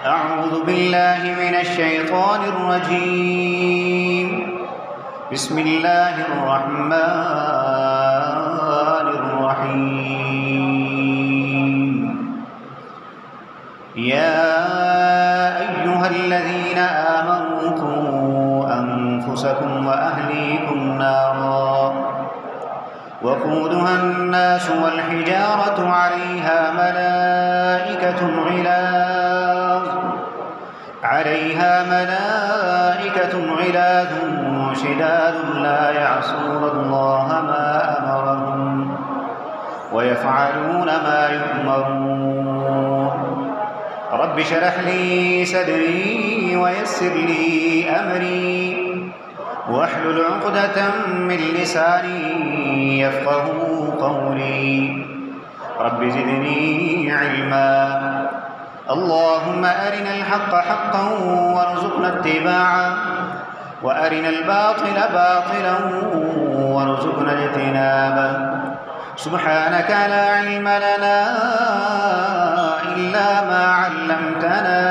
أعوذ بالله من الشيطان الرجيم. بسم الله الرحمن الرحيم. يا أيها الذين آمنوا قوا أنفسكم وأهليكم نارا وقودها الناس والحجارة عليها ملائكة غلاظ شداد لا يعصون الله ما أمرهم ويفعلون ما يؤمرون. رب اشرح لي صدري ويسر لي أمري واحلل عقدة من لساني يفقهوا قولي. رب زدني علما. اللهم أرنا الحق حقا وارزقنا اتباعه وأرنا الباطل باطلا وارزقنا اجتنابه. سبحانك لا علم لنا إلا ما علمتنا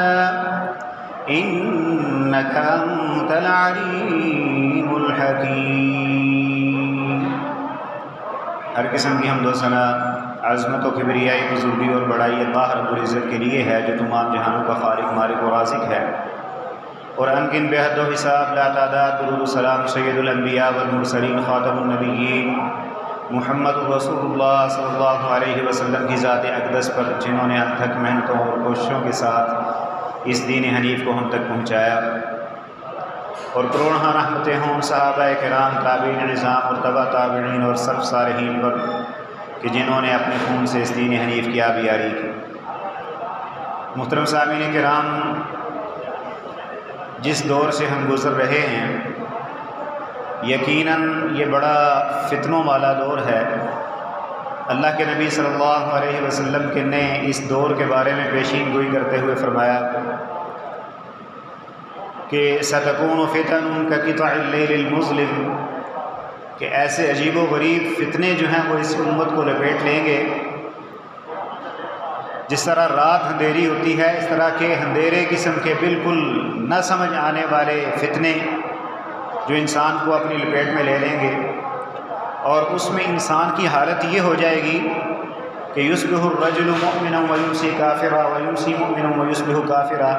إنك أنت العليم الحكيم. ہر قسم کی حمد و ثنا عظمت و کبریائی بزرگی اور بڑائی اللہ رب العزت کے لیے ہے جو تمام جہانوں کا خالق مالک و رازق ہے، اور انگن بے حد و حساب لا تعداد درود و سلام سید الانبیاء والمرسلین خاتم النبیین محمد رسول اللہ صلی اللہ علیہ وسلم کی ذات اقدس پر، جنہوں نے انتھک محنتوں اور کوششوں کے ساتھ اس دین حنیف کو ہم تک پہنچایا، اور کروڑہا رحمتیں ہوں صحابہ کرام، تابعین نظام اور تبع تابعین اور سب صالحین پر کہ جنہوں نے اپنے خون سے اس دین حنیف کی آبیاری کی۔ محترم سامعین کرام، جس دور سے ہم گزر رہے ہیں یقیناً یہ بڑا فتنوں والا دور ہے۔ اللہ کے نبی صلی اللہ علیہ وسلم نے اس دور کے بارے میں پیشین گوئی کرتے ہوئے فرمایا کہ سَتَكُونُ فِتَنٌ كَقِطَعِ اللَّيْلِ الْمُظْلِمِ، کہ ایسے عجیب و غریب فتنے جو ہیں وہ اس امت کو لپیٹ لیں گے۔ جس طرح رات اندھیری ہوتی ہے، اس طرح کے اندھیرے قسم کے بالکل نہ سمجھ آنے والے فتنے جو انسان کو اپنی لپیٹ میں لے لیں گے، اور اس میں انسان کی حالت یہ ہو جائے گی کہ یصبح الرجل مؤمنا ویمسی کافرا ویمسی مؤمنا ویصبح کافرا۔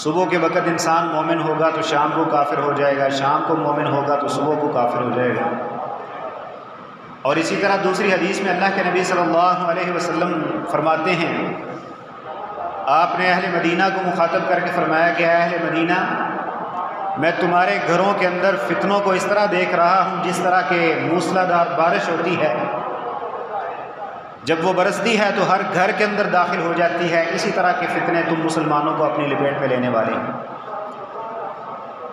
صبح کے وقت انسان مومن ہوگا تو شام کو کافر ہو جائے گا، شام کو مومن ہوگا تو صبح کو کافر ہو جائے گا۔ اور اسی طرح دوسری حدیث میں اللہ کے نبی صلی اللہ علیہ وسلم فرماتے ہیں، آپ نے اہل مدینہ کو مخاطب کر کے فرمایا کہ اے اہل مدینہ، میں تمہارے گھروں کے اندر فتنوں کو اس طرح دیکھ رہا ہوں جس طرح کہ موسلا دھار بارش ہوتی ہے، جب وہ برستی ہے تو ہر گھر کے اندر داخل ہو جاتی ہے، اسی طرح کے فتنے تم مسلمانوں کو اپنی لپیٹ میں لینے والے ہیں۔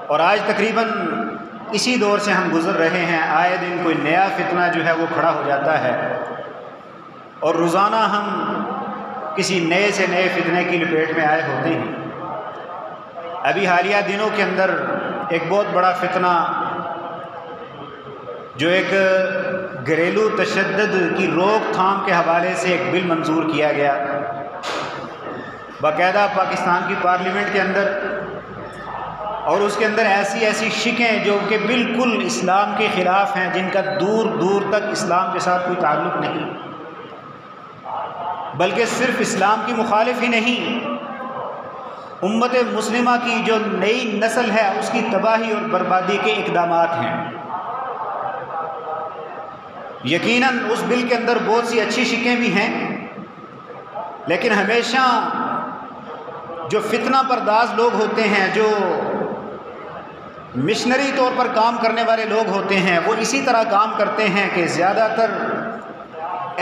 اور آج تقریباً اسی دور سے ہم گزر رہے ہیں، آئے دن کوئی نیا فتنہ جو ہے وہ کھڑا ہو جاتا ہے، اور روزانہ ہم کسی نئے سے نئے فتنے کی لپیٹ میں آئے ہوتے ہیں۔ ابھی حالیہ دنوں کے اندر ایک بہت بڑا فتنہ جو ایک گھریلو تشدد کی روک تھام کے حوالے سے ایک بل منظور کیا گیا، باقاعدہ پاکستان کی پارلیمنٹ کے اندر، اور اس کے اندر ایسی ایسی شکیں جو کہ بالکل اسلام کے خلاف ہیں، جن کا دور دور تک اسلام کے ساتھ کوئی تعلق نہیں، بلکہ صرف اسلام کی مخالف ہی نہیں، امت مسلمہ کی جو نئی نسل ہے اس کی تباہی اور بربادی کے اقدامات ہیں۔ یقیناً اس بل کے اندر بہت سی اچھی شکیں بھی ہیں، لیکن ہمیشہ جو فتنہ پرداز لوگ ہوتے ہیں، جو مشنری طور پر کام کرنے والے لوگ ہوتے ہیں، وہ اسی طرح کام کرتے ہیں کہ زیادہ تر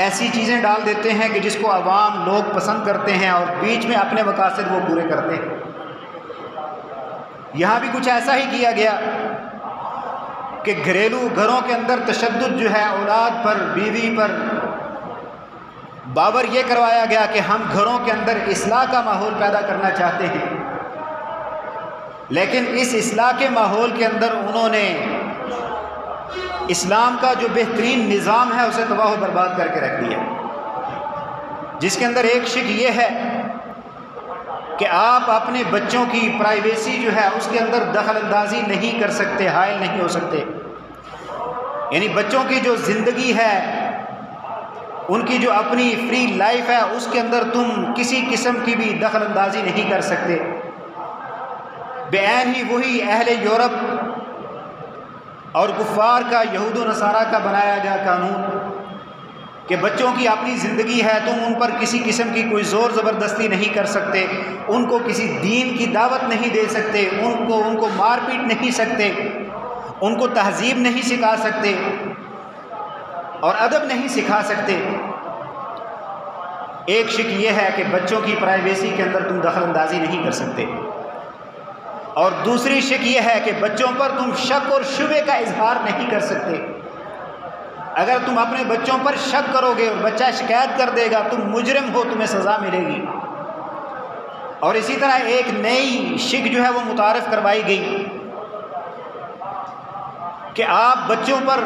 ایسی چیزیں ڈال دیتے ہیں کہ جس کو عوام لوگ پسند کرتے ہیں، اور بیچ میں اپنے مقاصد وہ پورے کرتے ہیں۔ یہاں بھی کچھ ایسا ہی کیا گیا کہ گھریلو گھروں کے اندر تشدد جو ہے اولاد پر، بیوی پر، باور یہ کروایا گیا کہ ہم گھروں کے اندر اصلاح کا ماحول پیدا کرنا چاہتے ہیں، لیکن اس اصلاح کے ماحول کے اندر انہوں نے اسلام کا جو بہترین نظام ہے اسے تباہ و برباد کر کے رکھ دیا، جس کے اندر ایک شک یہ ہے کہ آپ اپنے بچوں کی پرائیویسی جو ہے اس کے اندر دخل اندازی نہیں کر سکتے، حائل نہیں ہو سکتے. یعنی بچوں کی جو زندگی ہے، ان کی جو اپنی فری لائف ہے، اس کے اندر تم کسی قسم کی بھی دخل اندازی نہیں کر سکتے. بعین ہی وہی اہل یورپ اور کفار کا، یہود و نصارہ کا بنایا گیا قانون کہ بچوں کی اپنی زندگی ہے، تم ان پر کسی قسم کی کوئی زور زبردستی نہیں کر سکتے، ان کو کسی دین کی دعوت نہیں دے سکتے، ان کو مار پیٹ نہیں سکتے، ان کو تہذیب نہیں سکھا سکتے اور ادب نہیں سکھا سکتے. ایک شک یہ ہے کہ بچوں کی پرائیویسی کے اندر تم دخل اندازی نہیں کر سکتے، اور دوسری شک یہ ہے کہ بچوں پر تم شک اور شبہ کا اظہار نہیں کر سکتے. اگر تم اپنے بچوں پر شک کرو گے اور بچہ شکایت کر دے گا، تم مجرم ہو، تمہیں سزا ملے گی. اور اسی طرح ایک نئی شک جو ہے وہ متعارف کروائی گئی کہ آپ بچوں پر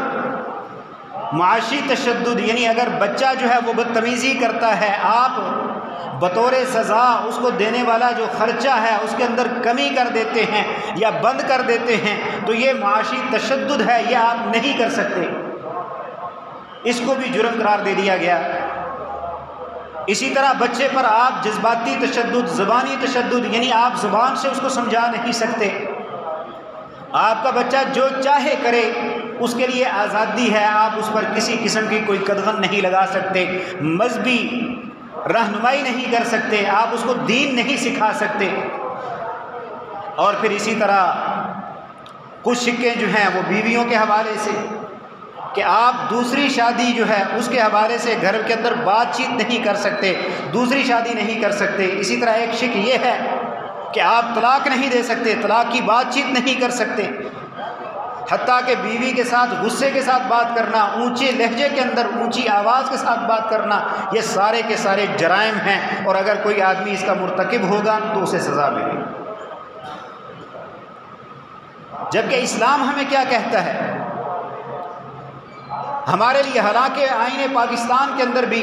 معاشی تشدد، یعنی اگر بچہ جو ہے وہ بدتمیزی کرتا ہے، آپ بطور سزا اس کو دینے والا جو خرچہ ہے اس کے اندر کمی کر دیتے ہیں یا بند کر دیتے ہیں، تو یہ معاشی تشدد ہے، یہ آپ نہیں کر سکتے. اس کو بھی جرم قرار دے دیا گیا. اسی طرح بچے پر آپ جذباتی تشدد، زبانی تشدد، یعنی آپ زبان سے اس کو سمجھا نہیں سکتے. آپ کا بچہ جو چاہے کرے، اس کے لیے آزادی ہے، آپ اس پر کسی قسم کی کوئی قدغن نہیں لگا سکتے، مذہبی رہنمائی نہیں کر سکتے، آپ اس کو دین نہیں سکھا سکتے. اور پھر اسی طرح کچھ شکیں جو ہیں وہ بیویوں کے حوالے سے کہ آپ دوسری شادی جو ہے اس کے حوالے سے گھر کے اندر بات چیت نہیں کر سکتے، دوسری شادی نہیں کر سکتے. اسی طرح ایک شک یہ ہے کہ آپ طلاق نہیں دے سکتے، طلاق کی بات چیت نہیں کر سکتے. حتیٰ کہ بیوی کے ساتھ غصے کے ساتھ بات کرنا، اونچے لہجے کے اندر اونچی آواز کے ساتھ بات کرنا، یہ سارے کے سارے جرائم ہیں، اور اگر کوئی آدمی اس کا مرتکب ہوگا تو اسے سزا ملے گی. جبکہ اسلام ہمیں کیا کہتا ہے؟ ہمارے لیے، حالانکہ آئین پاکستان کے اندر بھی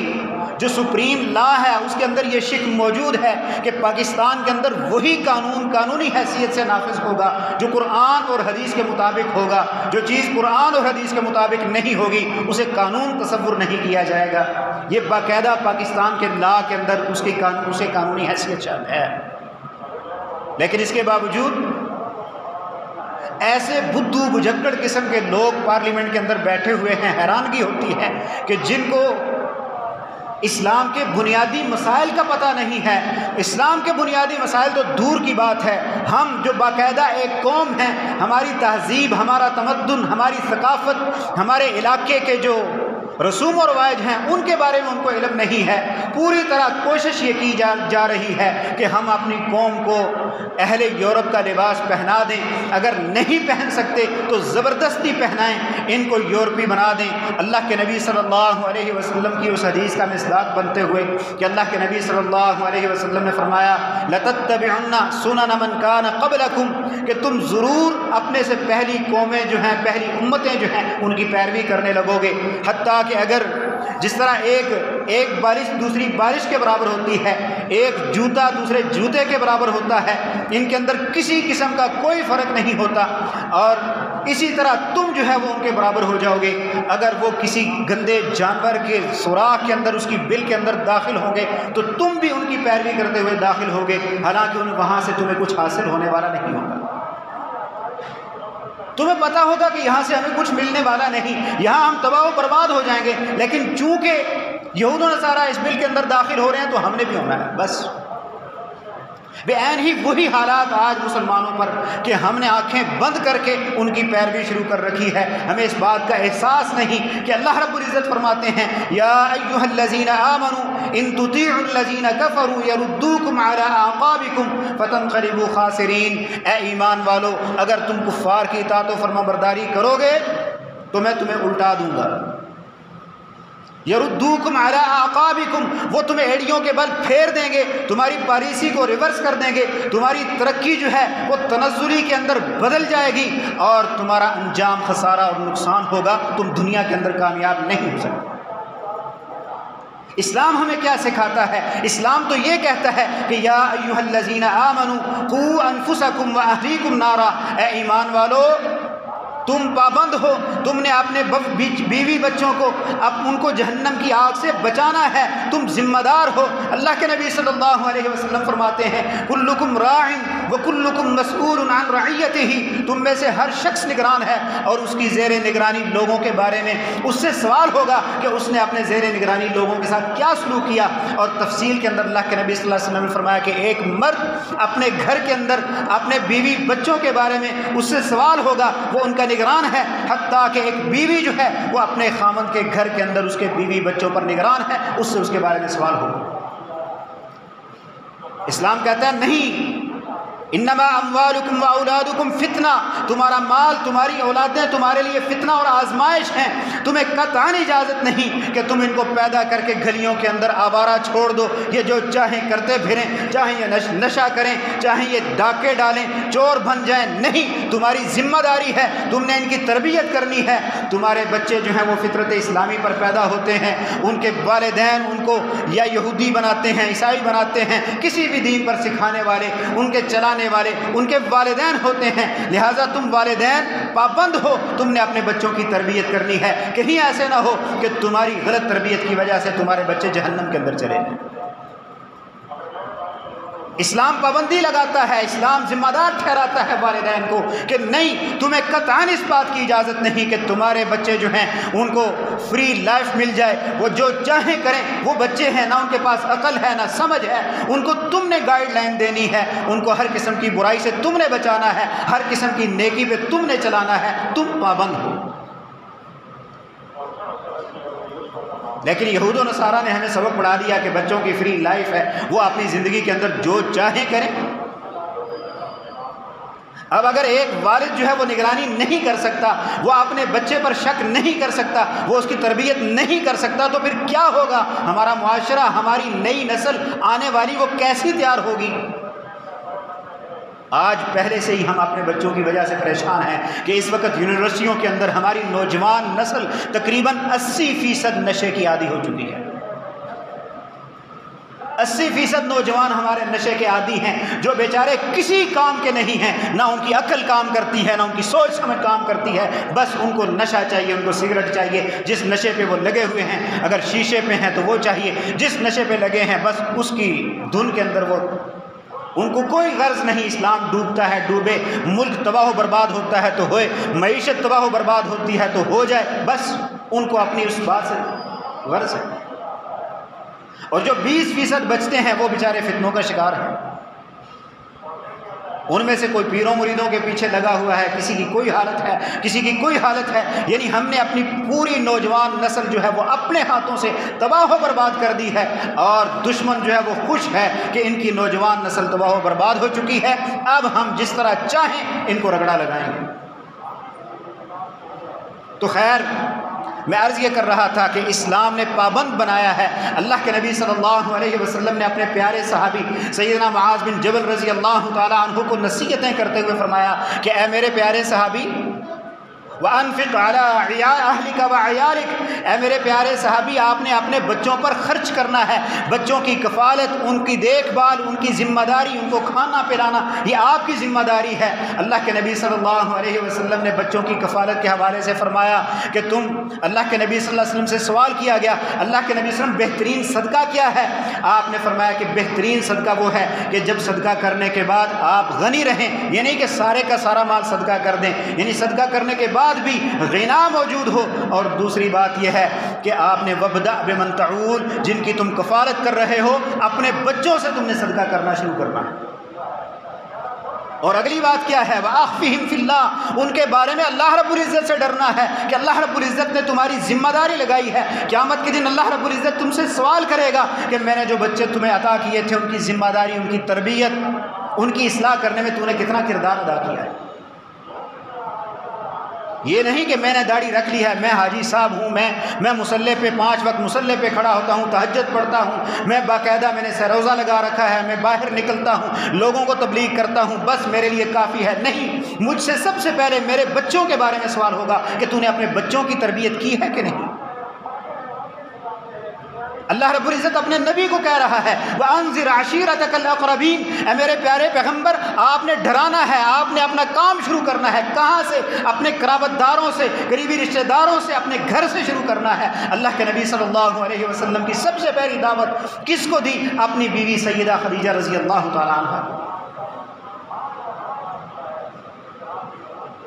جو سپریم لا ہے اس کے اندر یہ شک موجود ہے کہ پاکستان کے اندر وہی قانون قانونی حیثیت سے نافذ ہوگا جو قرآن اور حدیث کے مطابق ہوگا. جو چیز قرآن اور حدیث کے مطابق نہیں ہوگی اسے قانون تصور نہیں کیا جائے گا. یہ باقاعدہ پاکستان کے لا کے اندر اسے قانونی حیثیت شامل ہے. لیکن اس کے باوجود ایسے بدھو بجھکڑ قسم کے لوگ پارلیمنٹ کے اندر بیٹھے ہوئے ہیں. حیرانگی ہوتی ہے کہ جن کو اسلام کے بنیادی مسائل کا پتہ نہیں ہے. اسلام کے بنیادی مسائل تو دور کی بات ہے، ہم جو باقاعدہ ایک قوم ہیں، ہماری تہذیب، ہمارا تمدن، ہماری ثقافت، ہمارے علاقے کے جو رسوم و رواج ہیں ان کے بارے میں ان کو علم نہیں ہے. پوری طرح کوشش یہ کی جا رہی ہے کہ ہم اپنی قوم کو اہل یورپ کا لباس پہنا دیں، اگر نہیں پہن سکتے تو زبردستی پہنائیں، ان کو یورپی بنا دیں. اللہ کے نبی صلی اللہ علیہ وسلم کی اس حدیث کا مصداق بنتے ہوئے کہ اللہ کے نبی صلی اللہ علیہ وسلم نے فرمایا لَتَتَّبِعُنَّ سُنَنَ مَنْ كَانَ قَبْلَكُمْ، کہ تم ضرور اپنے سے پہلی قومیں جو ہیں، پہلی امتیں جو ہیں ان کی پیروی کرنے لگو گے. حتیٰ کہ اگر جس طرح ایک بارش دوسری بارش کے برابر ہوتی ہے، ایک جوتا دوسرے جوتے کے برابر ہوتا ہے، ان کے اندر کسی قسم کا کوئی فرق نہیں ہوتا، اور اسی طرح تم جو ہے وہ ان کے برابر ہو جاؤ گے. اگر وہ کسی گندے جانور کے سوراخ کے اندر، اس کی بل کے اندر داخل ہوں گے تو تم بھی ان کی پیروی کرتے ہوئے داخل ہوگے، حالانکہ وہاں سے تمہیں کچھ حاصل ہونے والا نہیں ہوگا. تمہیں پتا ہوگا کہ یہاں سے ہمیں کچھ ملنے والا نہیں، یہاں ہم تباہ و برباد ہو جائیں گے، لیکن چونکہ یہود و نصارہ اس بل کے اندر داخل ہو رہے ہیں تو ہم نے بھی ہونا ہے. بس بعین ہی وہی حالات آج مسلمانوں پر کہ ہم نے آنکھیں بند کر کے ان کی پیروی شروع کر رکھی ہے. ہمیں اس بات کا احساس نہیں کہ اللہ رب العزت فرماتے ہیں یا ایھا الذین آمنوا ان تطیعوا الذین کفروا یردوکم علی اعقابکم فتنقلبوا خاسرین. اے ایمان والو، اگر تم کفار کی اطاعت و فرما برداری کرو گے تو میں تمہیں الٹا دوں گا. یردوکم علی اعقابکم، وہ تمہیں ایڑیوں کے بل پھیر دیں گے، تمہاری پالیسی کو ریورس کر دیں گے، تمہاری ترقی جو ہے وہ تنزلی کے اندر بدل جائے گی اور تمہارا انجام خسارہ اور نقصان ہوگا، تم دنیا کے اندر کامیاب نہیں ہو سکتے. اسلام ہمیں کیا سکھاتا ہے؟ اسلام تو یہ کہتا ہے کہ یا ایھا الذین آمنوا قوا انفسکم واہلیکم نارا، اے ایمان والو تم پابند ہو، تم نے اپنے بیوی بچوں کو ان کو جہنم کی آگ سے بچانا ہے، تم ذمہ دار ہو۔ اللہ کے نبی صلی اللہ علیہ وسلم فرماتے ہیں کلکم راع وکلکم مسئول عن رعیتہ، تم میں سے ہر شخص نگران ہے اور اس کی زیر نگرانی لوگوں کے بارے میں اس سے سوال ہوگا کہ اس نے اپنے زیر نگرانی لوگوں کے ساتھ کیا سلوک کیا۔ اور تفصیل کے اندر اللہ کے نبی صلی اللہ علیہ وسلم نے فرمایا کہ ایک مرد اپنے گھر کے اندر اپنے بیوی بچوں کے بارے میں اس سے سوال ہوگا، وہ ان کا نگران ہے، حتیٰ کہ ایک بیوی جو ہے وہ اپنے خامند کے گھر کے اندر اس کے بیوی بچوں پر نگران ہے، اس سے اس کے بارے میں سوال ہوگا۔ اسلام کہتا ہے نہیں، انما اموالکم واولادکم فتنہ، تمہارا مال تمہاری اولادیں تمہارے لیے فتنہ اور آزمائش ہیں، تمہیں قطعاً اجازت نہیں کہ تم ان کو پیدا کر کے گلیوں کے اندر آوارہ چھوڑ دو، یہ جو چاہیں کرتے پھریں، چاہیں یہ نشہ کریں، چاہیں یہ ڈاکے ڈالیں، چور بن جائیں، نہیں، تمہاری ذمہ داری ہے، تم نے ان کی تربیت کرنی ہے۔ تمہارے بچے جو ہیں وہ فطرت اسلامی پر پیدا ہوتے ہیں، ان کے والدین ان کو یا یہودی بناتے ہیں، عیسائی بناتے ہیں، کسی بھی دین پر سکھانے والے، ان کے چلانے والے ان کے والدین ہوتے ہیں، لہٰذا تم والدین پابند ہو، تم نے اپنے بچوں کی تربیت کرنی ہے، کہیں ایسے نہ ہو کہ تمہاری غلط تربیت کی وجہ سے تمہارے بچے جہنم کے اندر چلے جائیں۔ اسلام پابندی لگاتا ہے، اسلام ذمہ دار ٹھہراتا ہے والدین کو کہ نہیں، تمہیں قطعاً اس بات کی اجازت نہیں کہ تمہارے بچے جو ہیں ان کو فری لائف مل جائے، وہ جو چاہیں کریں، وہ بچے ہیں، نہ ان کے پاس عقل ہے نہ سمجھ ہے، ان کو تم نے گائیڈ لائن دینی ہے، ان کو ہر قسم کی برائی سے تم نے بچانا ہے، ہر قسم کی نیکی پہ تم نے چلانا ہے، تم پابند ہو۔ لیکن یہود و نصارہ نے ہمیں سبق پڑھا دیا کہ بچوں کی فری لائف ہے، وہ اپنی زندگی کے اندر جو چاہیں کریں۔ اب اگر ایک والد جو ہے وہ نگرانی نہیں کر سکتا، وہ اپنے بچے پر شک نہیں کر سکتا، وہ اس کی تربیت نہیں کر سکتا، تو پھر کیا ہوگا؟ ہمارا معاشرہ، ہماری نئی نسل آنے والی وہ کیسی تیار ہوگی؟ آج پہلے سے ہی ہم اپنے بچوں کی وجہ سے پریشان ہیں کہ اس وقت یونیورسٹیوں کے اندر ہماری نوجوان نسل تقریباً 80% نشے کی عادی ہو چکی ہے۔ 80% نوجوان ہمارے نشے کے عادی ہیں، جو بیچارے کسی کام کے نہیں ہیں، نہ ان کی عقل کام کرتی ہے، نہ ان کی سوچ سمجھ کام کرتی ہے، بس ان کو نشہ چاہیے، ان کو سگریٹ چاہیے، جس نشے پہ وہ لگے ہوئے ہیں، اگر شیشے پہ ہیں تو وہ چاہیے، جس نشے پہ لگے ہیں بس اس کی دھن کے اندر وہ، ان کو کوئی غرض نہیں اسلام ڈوبتا ہے ڈوبے، ملک تباہ و برباد ہوتا ہے تو ہوئے، معیشت تباہ و برباد ہوتی ہے تو ہو جائے، بس ان کو اپنی اس بات سے غرض ہے۔ اور جو 20% بچتے ہیں وہ بیچارے فتنوں کا شکار ہیں، ان میں سے کوئی پیروں مریدوں کے پیچھے لگا ہوا ہے، کسی کی کوئی حالت ہے، کسی کی کوئی حالت ہے، یعنی ہم نے اپنی پوری نوجوان نسل جو ہے وہ اپنے ہاتھوں سے تباہ و برباد کر دی ہے، اور دشمن جو ہے وہ خوش ہے کہ ان کی نوجوان نسل تباہ و برباد ہو چکی ہے، اب ہم جس طرح چاہیں ان کو رگڑا لگائیں گے۔ تو خیر، میں عرض یہ کر رہا تھا کہ اسلام نے پابند بنایا ہے۔ اللہ کے نبی صلی اللہ علیہ وسلم نے اپنے پیارے صحابی سیدنا معاذ بن جبل رضی اللہ تعالی عنہ کو نصیحتیں کرتے ہوئے فرمایا کہ اے میرے پیارے صحابی، وَأَنفِقْ عَلَىٰ أَهْلِكَ وَعِيَالِكَ، اے میرے پیارے صحابی، آپ نے اپنے بچوں پر خرچ کرنا ہے، بچوں کی کفالت، ان کی دیکھ بھال، ان کی ذمہ داری، ان کو کھانا پلانا، یہ آپ کی ذمہ داری ہے۔ اللہ کے نبی صلی اللہ علیہ وسلم نے بچوں کی کفالت کے حوالے سے فرمایا کہ اللہ کے نبی صلی اللہ علیہ وسلم سے سوال کیا گیا، اللہ کے نبی صلی اللہ علیہ وسلم بہترین صدقہ کیا ہے؟ آپ نے فرمایا کہ بہترین صدقہ وہ ہے کہ جب صدقہ کرنے کے بعد آپ غنی رہیں، یہ نہیں کہ سارے کا سارا مال صدقہ کر دیں، یعنی صدقہ کرنے کے بعد بھی غنا موجود ہو، اور دوسری بات یہ ہے کہ آپ نے وَابْدَأْ بِمَنْ تَعُولُ، جن کی تم کفالت کر رہے ہو، اپنے بچوں سے تم نے صدقہ کرنا شروع کرنا ہے۔ اور اگلی بات کیا ہے؟ وَأَخْفِهِمْ فِي اللَّهِ، ان کے بارے میں اللہ رب العزت سے ڈرنا ہے کہ اللہ رب العزت نے تمہاری ذمہ داری لگائی ہے، قیامت کے دن اللہ رب العزت تم سے سوال کرے گا کہ میں نے جو بچے تمہیں عطا کیے تھے ان کی ذمہ داری، ان کی تربیت، ان کی اصلاح کرنے میں تو نے کتنا کردار ادا کیا ہے۔ یہ نہیں کہ میں نے داڑھی رکھ لی ہے، میں حاجی صاحب ہوں، میں مصلی پہ 5 وقت مصلی پہ کھڑا ہوتا ہوں، تہجد پڑھتا ہوں، میں باقاعدہ میں نے سروزہ لگا رکھا ہے، میں باہر نکلتا ہوں، لوگوں کو تبلیغ کرتا ہوں، بس میرے لیے کافی ہے۔ نہیں، مجھ سے سب سے پہلے میرے بچوں کے بارے میں سوال ہوگا کہ تو نے اپنے بچوں کی تربیت کی ہے کہ نہیں۔ اللہ رب العزت اپنے نبی کو کہہ رہا ہے وَأَنذِرْ عَشِيرَتَكَ الْأَقْرَبِينَ، اے میرے پیارے پیغمبر آپ نے ڈرانا ہے، آپ نے اپنا کام شروع کرنا ہے. کہاں سے؟ اپنے قرابت داروں سے، قریبی رشتہ داروں سے، اپنے گھر سے شروع کرنا ہے. اللہ کے نبی صلی اللہ علیہ وسلم کی سب سے پہلی دعوت کس کو دی؟ اپنی بیوی سیدہ خدیجہ رضی اللہ تعالیٰ عنہ.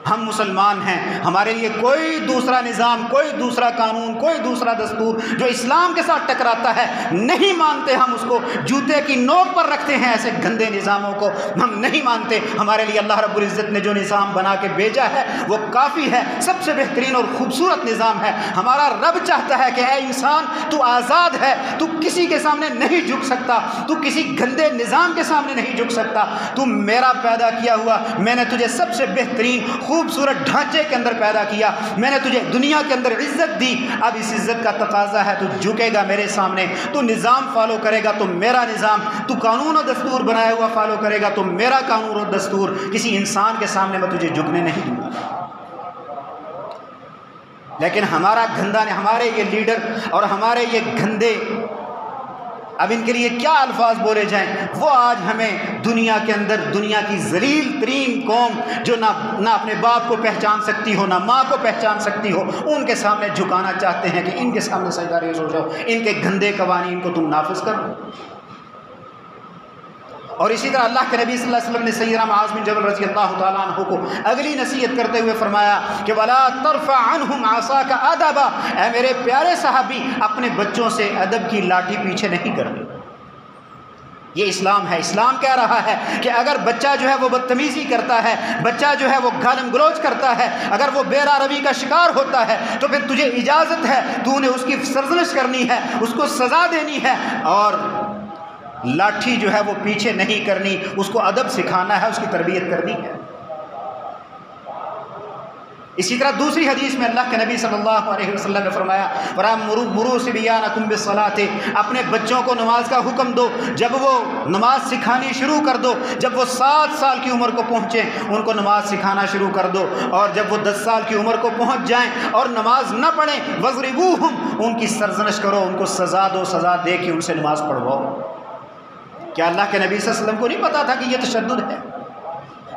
ہم مسلمان ہیں، ہمارے لیے کوئی دوسرا نظام، کوئی دوسرا قانون، کوئی دوسرا دستور جو اسلام کے ساتھ ٹکراتا ہے نہیں مانتے. ہم اس کو جوتے کی نوک پر رکھتے ہیں، ایسے گندے نظاموں کو ہم نہیں مانتے. ہمارے لیے اللہ رب العزت نے جو نظام بنا کے بھیجا ہے وہ کافی ہے، سب سے بہترین اور خوبصورت نظام ہے. ہمارا رب چاہتا ہے کہ اے انسان تو آزاد ہے، تو کسی کے سامنے نہیں جھک سکتا، تو کسی گندے نظام کے سامنے نہیں جھک سکتا. تو میرا پیدا کیا ہوا، میں نے تجھے سب سے بہترین خوبصورت ڈھانچے کے اندر پیدا کیا، میں نے تجھے دنیا کے اندر عزت دی. اب اس عزت کا تقاضا ہے تو جھکے گا میرے سامنے، تو نظام فالو کرے گا تو میرا نظام، تو قانون و دستور بنایا ہوا فالو کرے گا تو میرا قانون و دستور. کسی انسان کے سامنے میں تجھے جھکنے نہیں دوں گا. لیکن ہمارا گندا نے، ہمارے یہ لیڈر اور ہمارے یہ گندے، اب ان کے لیے کیا الفاظ بولے جائیں، وہ آج ہمیں دنیا کے اندر، دنیا کی ذلیل ترین قوم جو نہ اپنے باپ کو پہچان سکتی ہو، نہ ماں کو پہچان سکتی ہو، ان کے سامنے جھکانا چاہتے ہیں کہ ان کے سامنے سجدہ ریز ہو جاؤ، ان کے گندے قوانین کو تم نافذ کرو. اور اسی طرح اللہ کے نبی صلی اللہ علیہ وسلم نے سیدنا معاذ بن جبل رضی اللہ تعالیٰ عنہ کو اگلی نصیحت کرتے ہوئے فرمایا کہ وَلَا تَرْفَعْ عَنْهُمْ عَصَاكَ أَدَبًا، اے میرے پیارے صحابی اپنے بچوں سے ادب کی لاٹھی پیچھے نہیں کرنی. یہ اسلام ہے. اسلام کہہ رہا ہے کہ اگر بچہ جو ہے وہ بدتمیزی کرتا ہے، بچہ جو ہے وہ گالم گلوچ کرتا ہے، اگر وہ بے روی کا شکار ہوتا ہے تو پھر تجھے اجازت ہے، تو نے اس کی سرزنش کرنی ہے، اس کو سزا دینی ہے، اور لاٹھی جو ہے وہ پیچھے نہیں کرنی، اس کو ادب سکھانا ہے، اس کی تربیت کرنی ہے. اسی طرح دوسری حدیث میں اللہ کے نبی صلی اللہ علیہ وسلم نے فرمایا مُرُوا صِبْيَانَكُمْ بِالصَّلَاةِ، اپنے بچوں کو نماز کا حکم دو، جب وہ نماز سکھانی شروع کر دو، جب وہ 7 سال کی عمر کو پہنچیں ان کو نماز سکھانا شروع کر دو، اور جب وہ 10 سال کی عمر کو پہنچ جائیں اور نماز نہ پڑھیں وَاضْرِبُوهُمْ، ان کی سرزنش کرو، ان کو سزا دو، سزا دے کے ان سے نماز پڑھواؤ. کیا اللہ کے نبی صلی اللہ علیہ وسلم کو نہیں پتا تھا کہ یہ تشدد ہے؟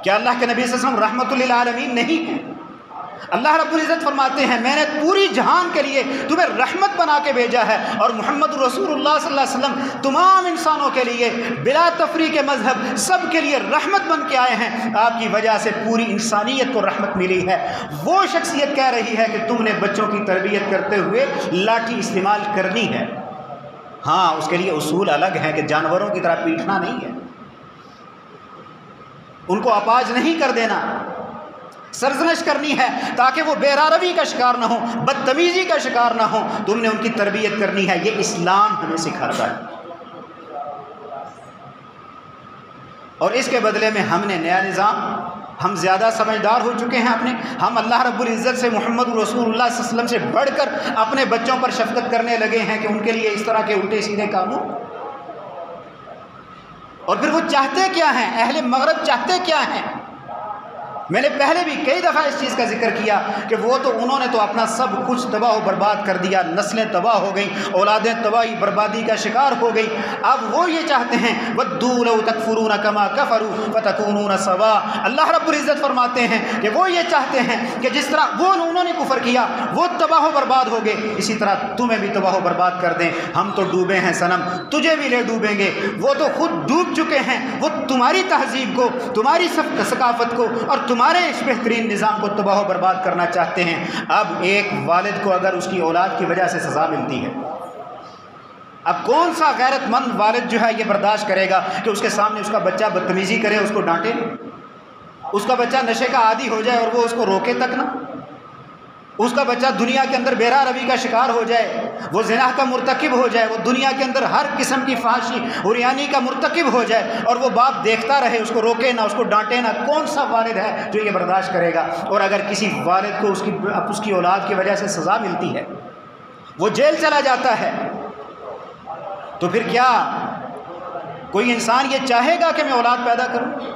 کیا اللہ کے نبی صلی اللہ علیہ وسلم رحمت للعالمین نہیں ہے؟ اللہ رب العزت فرماتے ہیں میں نے پوری جہان کے لیے تمہیں رحمت بنا کے بھیجا ہے، اور محمد رسول اللہ صلی اللہ علیہ وسلم تمام انسانوں کے لیے بلا تفریق مذہب سب کے لیے رحمت بن کے آئے ہیں. آپ کی وجہ سے پوری انسانیت کو رحمت ملی ہے. وہ شخصیت کہہ رہی ہے کہ تم نے بچوں کی تربیت کرتے ہوئے لاٹھی استعمال کرنی ہے. ہاں اس کے لیے اصول الگ ہیں کہ جانوروں کی طرح پیٹنا نہیں ہے، ان کو اپاج نہیں کر دینا، سرزنش کرنی ہے تاکہ وہ بے روی کا شکار نہ ہو، بدتمیزی کا شکار نہ ہو. تم نے ان کی تربیت کرنی ہے. یہ اسلام ہمیں سکھاتا ہے. اور اس کے بدلے میں ہم نے نیا نظام، ہم زیادہ سمجھدار ہو چکے ہیں ہم اللہ رب العزت سے، محمد رسول اللہ صلی اللہ علیہ وسلم سے بڑھ کر اپنے بچوں پر شفقت کرنے لگے ہیں کہ ان کے لیے اس طرح کے الٹے سیدھے قانون. اور پھر وہ چاہتے کیا ہیں؟ اہل مغرب چاہتے کیا ہیں؟ میں نے پہلے بھی کئی دفعہ اس چیز کا ذکر کیا کہ انہوں نے تو اپنا سب کچھ تباہ و برباد کر دیا، نسلیں تباہ ہو گئیں، اولادیں تباہی بربادی کا شکار ہو گئی. اب وہ یہ چاہتے ہیں وَدُّوا لَوْ تَكْفُرُونَ كَمَا كَفَرُوا فَتَكُونُونَ سَوَاءً. اللہ رب العزت فرماتے ہیں کہ وہ یہ چاہتے ہیں کہ جس طرح انہوں نے کفر کیا، وہ تباہ و برباد ہو گئے، اسی طرح تمہیں بھی تباہ و برباد کر دیں. ہم تو ڈوبے ہیں صنم، تجھے بھی لے ڈوبیں گے. وہ تو خود ڈوب چکے ہیں، وہ تمہاری تہذیب کو، تمہاری ثقافت کو اور تمہارے اس بہترین نظام کو تباہ و برباد کرنا چاہتے ہیں. اب ایک والد کو اگر اس کی اولاد کی وجہ سے سزا ملتی ہے، اب کون سا غیرت مند والد جو ہے یہ برداشت کرے گا کہ اس کے سامنے اس کا بچہ بدتمیزی کرے، اس کو ڈانٹے، اس کا بچہ نشے کا عادی ہو جائے اور وہ اس کو روکے تک نہ، اس کا بچہ دنیا کے اندر بے روی کا شکار ہو جائے، وہ زنا کا مرتکب ہو جائے، وہ دنیا کے اندر ہر قسم کی فحاشی عریانی کا مرتکب ہو جائے، اور وہ باپ دیکھتا رہے، اس کو روکے نہ، اس کو ڈانٹے نہ. کون سا والد ہے جو یہ برداشت کرے گا؟ اور اگر کسی والد کو اس کی اولاد کی وجہ سے سزا ملتی ہے، وہ جیل چلا جاتا ہے، تو پھر کیا کوئی انسان یہ چاہے گا کہ میں اولاد پیدا کروں؟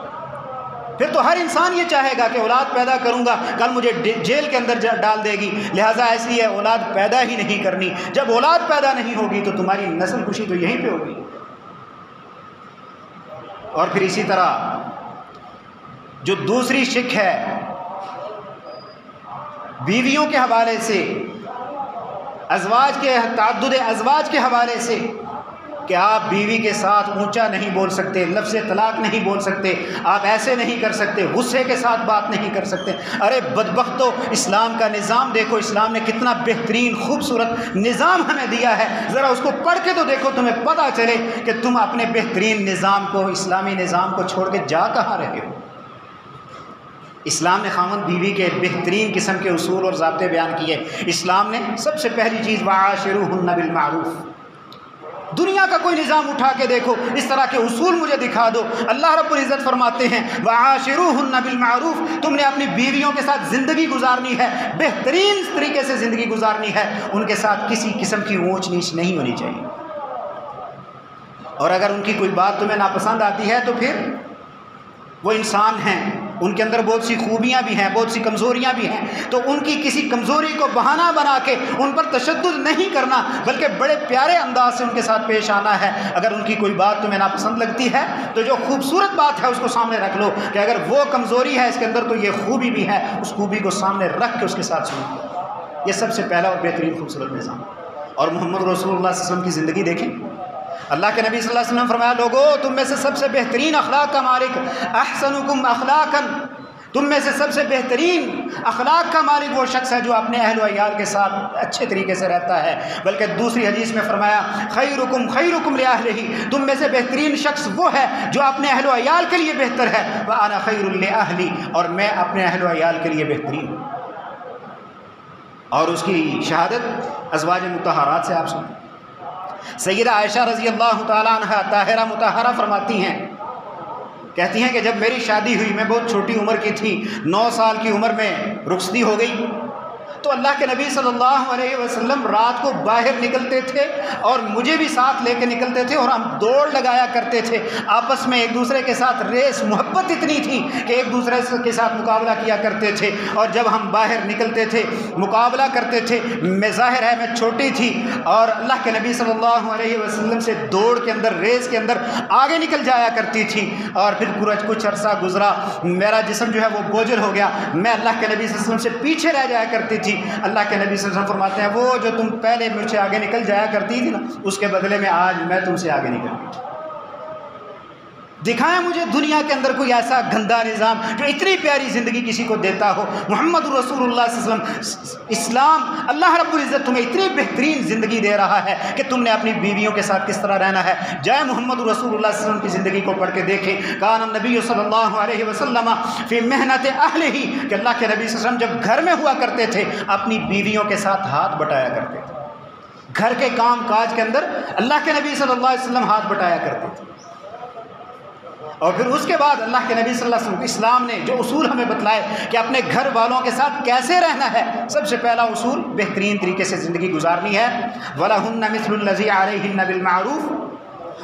پھر تو ہر انسان یہ چاہے گا کہ اولاد پیدا کروں گا، کل مجھے جیل کے اندر ڈال دے گی، لہٰذا ایسی ہے اولاد پیدا ہی نہیں کرنی۔ جب اولاد پیدا نہیں ہوگی تو تمہاری نسل کشی تو یہیں پہ ہوگی۔ اور پھر اسی طرح جو دوسری شک ہے بیویوں کے حوالے سے، ازواج کے تعدد ازواج کے حوالے سے، کہ آپ بیوی کے ساتھ اونچا نہیں بول سکتے، لفظ طلاق نہیں بول سکتے، آپ ایسے نہیں کر سکتے، غصے کے ساتھ بات نہیں کر سکتے۔ ارے بدبختو، اسلام کا نظام دیکھو، اسلام نے کتنا بہترین خوبصورت نظام ہمیں دیا ہے، ذرا اس کو پڑھ کے تو دیکھو، تمہیں پتہ چلے کہ تم اپنے بہترین نظام کو، اسلامی نظام کو چھوڑ کے جا کہاں رہے ہو۔ اسلام نے خاوند بیوی کے بہترین قسم کے اصول اور ضابطے بیان کیے۔ اسلام نے سب سے پہلی چیز وعاشروہن بالمعروف۔ دنیا کا کوئی نظام اٹھا کے دیکھو، اس طرح کے اصول مجھے دکھا دو۔ اللہ رب العزت فرماتے ہیں وعاشروہن بالمعروف، تم نے اپنی بیویوں کے ساتھ زندگی گزارنی ہے، بہترین طریقے سے زندگی گزارنی ہے، ان کے ساتھ کسی قسم کی اونچ نیچ نہیں ہونی چاہیے۔ اور اگر ان کی کوئی بات تمہیں ناپسند آتی ہے تو پھر وہ انسان ہیں، ان کے اندر بہت سی خوبیاں بھی ہیں، بہت سی کمزوریاں بھی ہیں، تو ان کی کسی کمزوری کو بہانہ بنا کے ان پر تشدد نہیں کرنا، بلکہ بڑے پیارے انداز سے ان کے ساتھ پیش آنا ہے۔ اگر ان کی کوئی بات تمہیں ناپسند لگتی ہے تو جو خوبصورت بات ہے اس کو سامنے رکھ لو، کہ اگر وہ کمزوری ہے اس کے اندر تو یہ خوبی بھی ہے، اس خوبی کو سامنے رکھ کے اس کے ساتھ سنو۔ یہ سب سے پہلا اور بہترین خوبصورت نظام۔ اور محمد رسول اللہ صلی اللہ علیہ وسلم کی زندگی دیکھیں، اللہ کے نبی صلی اللہ علیہ وسلم نے فرمایا لوگو، تم میں سے سب سے بہترین اخلاق کا مالک احسنکم اخلاقا، تم میں سے سب سے بہترین اخلاق کا مالک وہ شخص ہے جو اپنے اہل و عیال کے ساتھ اچھے طریقے سے رہتا ہے۔ بلکہ دوسری حدیث میں فرمایا خیرکم خیرکم لأہلہ، تم میں سے بہترین شخص وہ ہے جو اپنے اہل و عیال کے لیے بہتر ہے، وأنا خیر لأہلی، اور میں اپنے اہل و عیال کے لیے بہترین ہوں۔ اور اس کی شہادت ازواج مطہرات سے آپ سنیں۔ سیدہ عائشہ رضی اللہ تعالیٰ عنہ طاہرہ مطہرہ فرماتی ہیں، کہتی ہیں کہ جب میری شادی ہوئی میں بہت چھوٹی عمر کی تھی، 9 سال کی عمر میں رخصتی ہو گئی، تو اللہ کے نبی صلی اللہ علیہ وسلم رات کو باہر نکلتے تھے اور مجھے بھی ساتھ لے کے نکلتے تھے، اور ہم دوڑ لگایا کرتے تھے آپس میں، ایک دوسرے کے ساتھ ریس، محبت اتنی تھی کہ ایک دوسرے کے ساتھ مقابلہ کیا کرتے تھے۔ اور جب ہم باہر نکلتے تھے مقابلہ کرتے تھے، میں ظاہر ہے میں چھوٹی تھی اور اللہ کے نبی صلی اللہ علیہ وسلم سے دوڑ کے اندر، ریس کے اندر آگے نکل جایا کرتی تھی، اور پھر کچھ عرصہ گزرا، میرا جسم جو ہے وہ بوجھل ہو گیا، میں اللہ کے نبی صلی اللہ علیہ وسلم سے پیچھے رہ جایا کرتی تھی۔ اللہ کے نبی صلی اللہ علیہ وسلم فرماتے ہیں وہ جو تم پہلے مجھ سے آگے نکل جایا کرتی تھی نا، اس کے بدلے میں آج میں تم سے آگے نکل گئی۔ دکھائیں مجھے دنیا کے اندر کوئی ایسا گندا نظام جو اتنی پیاری زندگی کسی کو دیتا ہو۔ محمد رسول اللہ صلی اللہ علیہ وسلم، اسلام، اللہ رب العزت تمہیں اتنی بہترین زندگی دے رہا ہے کہ تم نے اپنی بیویوں کے ساتھ کس طرح رہنا ہے۔ جائے محمد رسول اللہ صلی اللہ علیہ وسلم کی زندگی کو پڑھ کے دیکھیں، کان النبی صلی اللہ علیہ وسلم فی محنت اہلہ، کہ اللہ کے نبی صلی اللہ علیہ وسلم جب گھر میں ہوا کرتے تھے اپنی بیویوں کے ساتھ ہاتھ بٹایا کرتے تھے، گھر کے کام کاج کے اندر اللہ کے نبی صلی اللہ علیہ وسلم ہاتھ بٹایا کرتے تھے۔ اور پھر اس کے بعد اللہ کے نبی صلی اللہ علیہ وسلم، اسلام نے جو اصول ہمیں بتلائے کہ اپنے گھر والوں کے ساتھ کیسے رہنا ہے، سب سے پہلا اصول بہترین طریقے سے زندگی گزارنی ہے۔ وَلَهُنَّ مِثْلُ الَّذِي عَلَيْهِنَّ بِالْمَعْرُوفِ،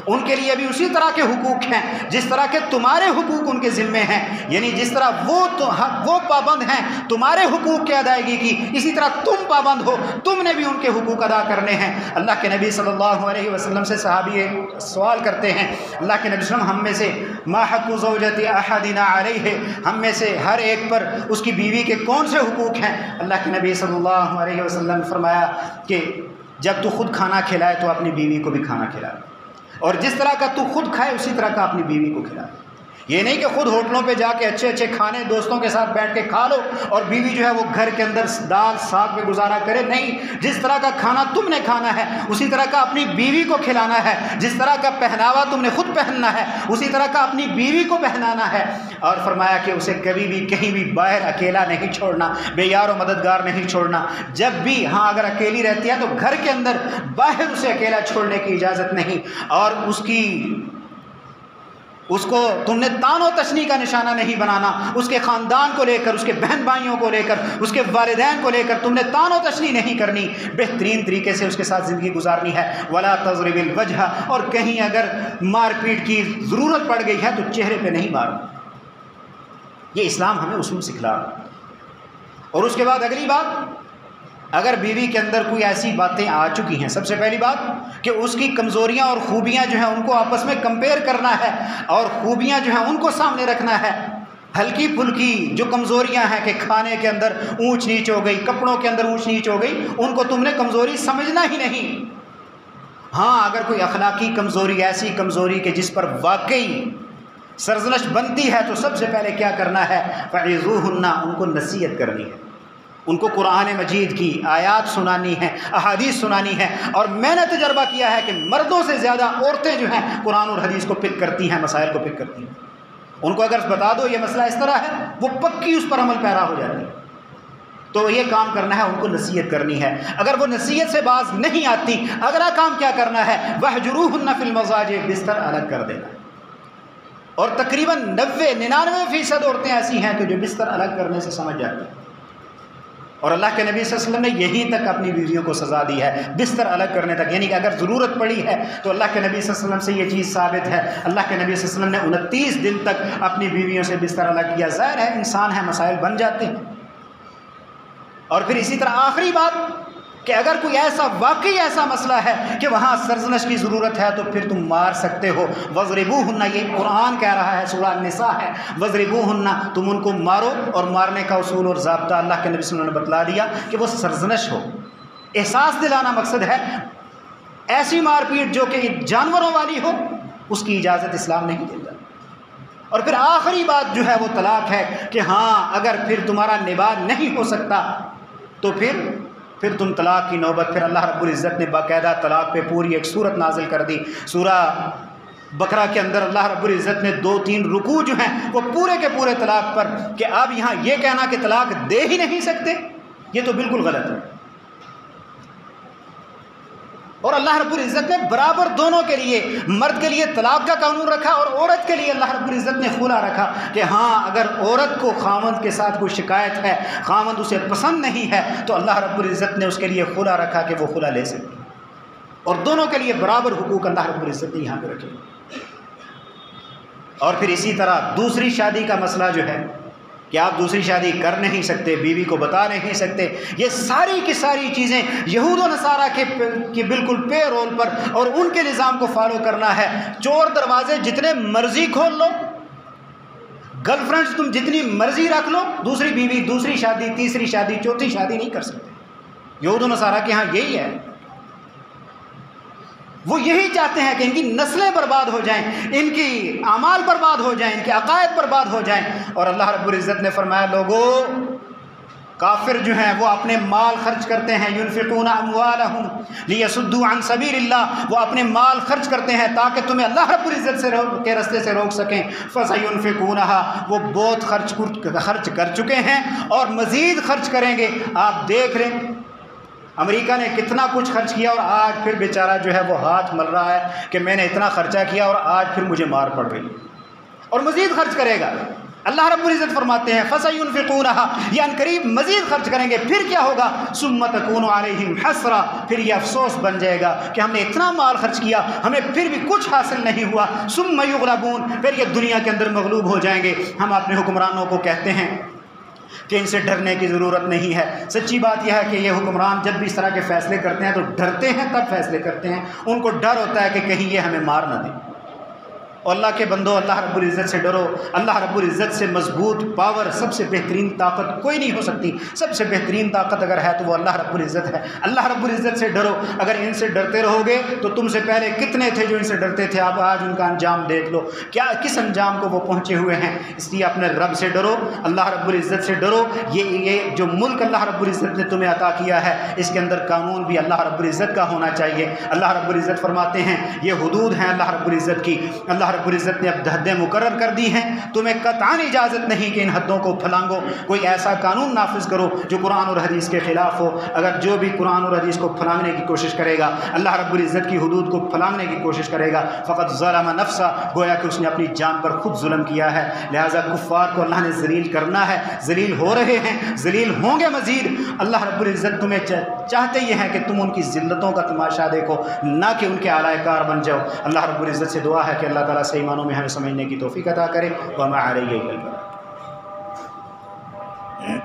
ان کے لیے بھی اسی طرح کے حقوق ہیں جس طرح کے تمہارے حقوق ان کے ذمے ہیں، یعنی جس طرح وہ پابند ہیں تمہارے حقوق کی ادائیگی کی، اسی طرح تم پابند ہو، تم نے بھی ان کے حقوق ادا کرنے ہیں۔ اللہ کے نبی صلی اللہ علیہ وسلم سے صحابی سوال کرتے ہیں، اللہ کے نبی صلی اللہ علیہ وسلم، ہم میں سے ما حق زوجۃ احدنا علیہ، ہم میں سے ہر ایک پر اس کی بیوی کے کون سے حقوق ہیں؟ اللہ کے نبی صلی اللہ علیہ وسلم نے فرمایا کہ جب تو خود کھانا کھلائے تو اپنی بیوی کو بھی کھانا کھلائے، اور جس طرح کا تو خود کھائے اسی طرح کا اپنی بیوی کو کھلائے۔ یہ نہیں کہ خود ہوٹلوں پہ جا کے اچھے اچھے کھانے دوستوں کے ساتھ بیٹھ کے کھا لو اور بیوی جو ہے وہ گھر کے اندر دال ساگ پہ گزارا کرے، نہیں، جس طرح کا کھانا تم نے کھانا ہے اسی طرح کا اپنی بیوی کو کھلانا ہے، جس طرح کا پہناوا تم نے خود پہننا ہے اسی طرح کا اپنی بیوی کو پہنانا ہے۔ اور فرمایا کہ اسے کبھی بھی کہیں بھی باہر اکیلا نہیں چھوڑنا، بے یار و مددگار نہیں چھوڑنا، جب بھی ہاں اگر اکیلی رہتی ہے تو گھر کے اندر، باہر اسے اکیلا چھوڑنے کی اجازت نہیں، اور اس کو تم نے تان و تشنی کا نشانہ نہیں بنانا، اس کے خاندان کو لے کر، اس کے بہن بھائیوں کو لے کر، اس کے والدین کو لے کر تم نے تان و تشنی نہیں کرنی، بہترین طریقے سے اس کے ساتھ زندگی گزارنی ہے۔ ولا تضرب الوجہ، اور کہیں اگر مار پیٹ کی ضرورت پڑ گئی ہے تو چہرے پہ نہیں مارنا، یہ اسلام ہمیں اصول سکھلا رہا ہے۔ اور اس کے بعد اگلی بات، اگر بیوی کے اندر کوئی ایسی باتیں آ چکی ہیں، سب سے پہلی بات کہ اس کی کمزوریاں اور خوبیاں جو ہیں ان کو آپس میں کمپیئر کرنا ہے، اور خوبیاں جو ہیں ان کو سامنے رکھنا ہے۔ ہلکی پھلکی جو کمزوریاں ہیں کہ کھانے کے اندر اونچ نیچ ہو گئی، کپڑوں کے اندر اونچ نیچ ہو گئی، ان کو تم نے کمزوری سمجھنا ہی نہیں۔ ہاں اگر کوئی اخلاقی کمزوری، ایسی کمزوری کہ جس پر واقعی سرزنش بنتی ہے، تو سب سے پہلے کیا کرنا ہے؟ فَعِظُوهُنَّ، ان کو نصیحت کرنی ہے، ان کو قرآن مجید کی آیات سنانی ہے، احادیث سنانی ہے۔ اور میں نے تجربہ کیا ہے کہ مردوں سے زیادہ عورتیں جو ہیں قرآن اور حدیث کو پک کرتی ہیں، مسائل کو پک کرتی ہیں۔ ان کو اگر بتا دو یہ مسئلہ اس طرح ہے، وہ پکی اس پر عمل پیرا ہو جاتی ہے۔ تو یہ کام کرنا ہے، ان کو نصیحت کرنی ہے۔ اگر وہ نصیحت سے باز نہیں آتی، اگلا کام کیا کرنا ہے؟ وَاهْجُرُوهُنَّ فِي الْمَضَاجِعِ، بستر الگ کر دینا۔ اور تقریباً 99% عورتیں ایسی ہیں کہ جو بستر الگ کرنے سے سمجھ جاتی ہیں، اور اللہ کے نبی صلی اللہ علیہ وسلم نے یہیں تک اپنی بیویوں کو سزا دی ہے، بستر الگ کرنے تک، یعنی کہ اگر ضرورت پڑی ہے تو اللہ کے نبی صلی اللہ علیہ وسلم سے یہ چیز ثابت ہے، اللہ کے نبی صلی اللہ علیہ وسلم نے 29 دن تک اپنی بیویوں سے بستر الگ کیا۔ ظاہر ہے انسان ہے، مسائل بن جاتے ہیں۔ اور پھر اسی طرح آخری بات کہ اگر کوئی ایسا واقعی ایسا مسئلہ ہے کہ وہاں سرزنش کی ضرورت ہے، تو پھر تم مار سکتے ہو۔ وَضْرِبُوهُنَّ، یہ قرآن کہہ رہا ہے، سورہ النساء ہے، وَضْرِبُوهُنَّ، تم ان کو مارو۔ اور مارنے کا اصول اور ضابطہ اللہ کے نبی صلی اللہ علیہ وسلم نے بتلا دیا کہ وہ سرزنش ہو، احساس دلانا مقصد ہے۔ ایسی مار پیٹ جو کہ جانوروں والی ہو، اس کی اجازت اسلام نہیں دیتا۔ اور پھر آخری بات جو ہے وہ طلاق ہے کہ ہاں اگر پھر تمہارا نباہ نہیں ہو سکتا تو پھر تم طلاق کی نوبت، پھر اللہ رب العزت نے باقاعدہ طلاق پہ پوری ایک صورت نازل کر دی۔ سورہ بقرہ کے اندر اللہ رب العزت نے 2-3 رکوع جو ہیں وہ پورے کے پورے طلاق پر، کہ اب یہاں یہ کہنا کہ طلاق دے ہی نہیں سکتے، یہ تو بالکل غلط ہے۔ اور اللہ رب العزت نے برابر دونوں کے لیے، مرد کے لیے طلاق کا قانون رکھا اور عورت کے لیے اللہ رب العزت نے خلا رکھا کہ ہاں اگر عورت کو خاوند کے ساتھ کوئی شکایت ہے، خاوند اسے پسند نہیں ہے، تو اللہ رب العزت نے اس کے لیے خلا رکھا کہ وہ خلا لے سکتی، اور دونوں کے لیے برابر حقوق اللہ رب العزت نے یہاں پہ رکھے۔ اور پھر اسی طرح دوسری شادی کا مسئلہ جو ہے کہ آپ دوسری شادی کر نہیں سکتے، بیوی کو بتا نہیں سکتے، یہ ساری کی ساری چیزیں یہود و نصارہ کے بالکل پے رول پر اور ان کے نظام کو فالو کرنا ہے۔ چور دروازے جتنے مرضی کھول لو، گرل فرینڈز تم جتنی مرضی رکھ لو، دوسری بیوی، دوسری شادی، تیسری شادی، چوتھی شادی نہیں کر سکتے۔ یہود و نصارہ کے ہاں یہی ہے، وہ یہی چاہتے ہیں کہ ان کی نسلیں برباد ہو جائیں، ان کی اعمال برباد ہو جائیں، ان کے عقائد برباد ہو جائیں۔ اور اللہ رب العزت نے فرمایا لوگو، کافر جو ہیں وہ اپنے مال خرچ کرتے ہیں، ينفقون اموالهم ليصدوا عن سبيل اللہ، وہ اپنے مال خرچ کرتے ہیں تاکہ تمہیں اللہ رب العزت کے رستے سے روک سکیں۔ فسينفقونها، وہ بہت خرچ کر چکے ہیں اور مزید خرچ کریں گے۔ آپ دیکھ لیں امریکہ نے کتنا کچھ خرچ کیا، اور آج پھر بیچارہ جو ہے وہ ہاتھ مل رہا ہے کہ میں نے اتنا خرچہ کیا اور آج پھر مجھے مار پڑ رہی ہے، اور مزید خرچ کرے گا۔ اللہ رب العزت فرماتے ہیں فَسَيُنْفِقُونَهَا، یہ قریب مزید خرچ کریں گے، پھر کیا ہوگا؟ ثُمَّ تَكُونُ عَلَيْهِمْ حَسْرَةٌ، پھر یہ افسوس بن جائے گا کہ ہم نے اتنا مال خرچ کیا، ہمیں پھر بھی کچھ حاصل نہیں ہوا۔ ثُمَّ يُغْلَبُونَ، پھر یہ دنیا کے اندر مغلوب ہو جائیں گے۔ ہم اپنے حکمرانوں کو کہتے ہیں کہ ان سے ڈرنے کی ضرورت نہیں ہے۔ سچی بات یہ ہے کہ یہ حکمران جب بھی اس طرح کے فیصلے کرتے ہیں تو ڈرتے ہیں، تب فیصلے کرتے ہیں۔ ان کو ڈر ہوتا ہے کہ کہیں یہ ہمیں مار نہ دیں۔ اور اللہ کے بندو، اللہ رب العزت سے ڈرو۔ اللہ رب العزت سے مضبوط پاور، سب سے بہترین طاقت کوئی نہیں ہو سکتی۔ سب سے بہترین طاقت اگر ہے تو وہ اللہ رب العزت ہے۔ اللہ رب العزت سے ڈرو۔ اگر ان سے ڈرتے رہو گے تو تم سے پہلے کتنے تھے جو ان سے ڈرتے تھے، آپ آج ان کا انجام دیکھ لو، کیا کس انجام کو وہ پہنچے ہوئے ہیں۔ اس لیے اپنے رب سے ڈرو، اللہ رب العزت سے ڈرو۔ یہ جو ملک اللہ رب العزت نے تمہیں عطا کیا ہے، اس کے اندر قانون بھی اللہ رب العزت کا ہونا چاہیے۔ اللہ رب العزت فرماتے ہیں یہ حدود ہیں اللہ رب العزت کی، اللہ رب العزت نے اب حدیں مقرر کر دی ہیں، تمہیں قطعاً اجازت نہیں کہ ان حدوں کو پھلانگو، کوئی ایسا قانون نافذ کرو جو قرآن اور حدیث کے خلاف ہو۔ اگر جو بھی قرآن اور حدیث کو پھلانگنے کی کوشش کرے گا، اللہ رب العزت کی حدود کو پھلانگنے کی کوشش کرے گا، فقط ظلم نفسہ، گویا کہ اس نے اپنی جان پر خود ظلم کیا ہے۔ لہٰذا کفار کو اللہ نے ذلیل کرنا ہے، ذلیل ہو رہے ہیں، ذلیل ہوں گے مزید۔ اللہ رب العزت تمہیں چاہتے یہ ہیں کہ تم ان کی ذلتوں کا تماشا دیکھو، نہ کہ ان کے اعلی کار بن جاؤ۔ اللہ رب العزت سے دعا ہے کہ اللہ تعالیٰ صحیح معنوں میں ہمیں سمجھنے کی توفیق عطا کرے۔ وما علیہ البلاغ۔ ہے۔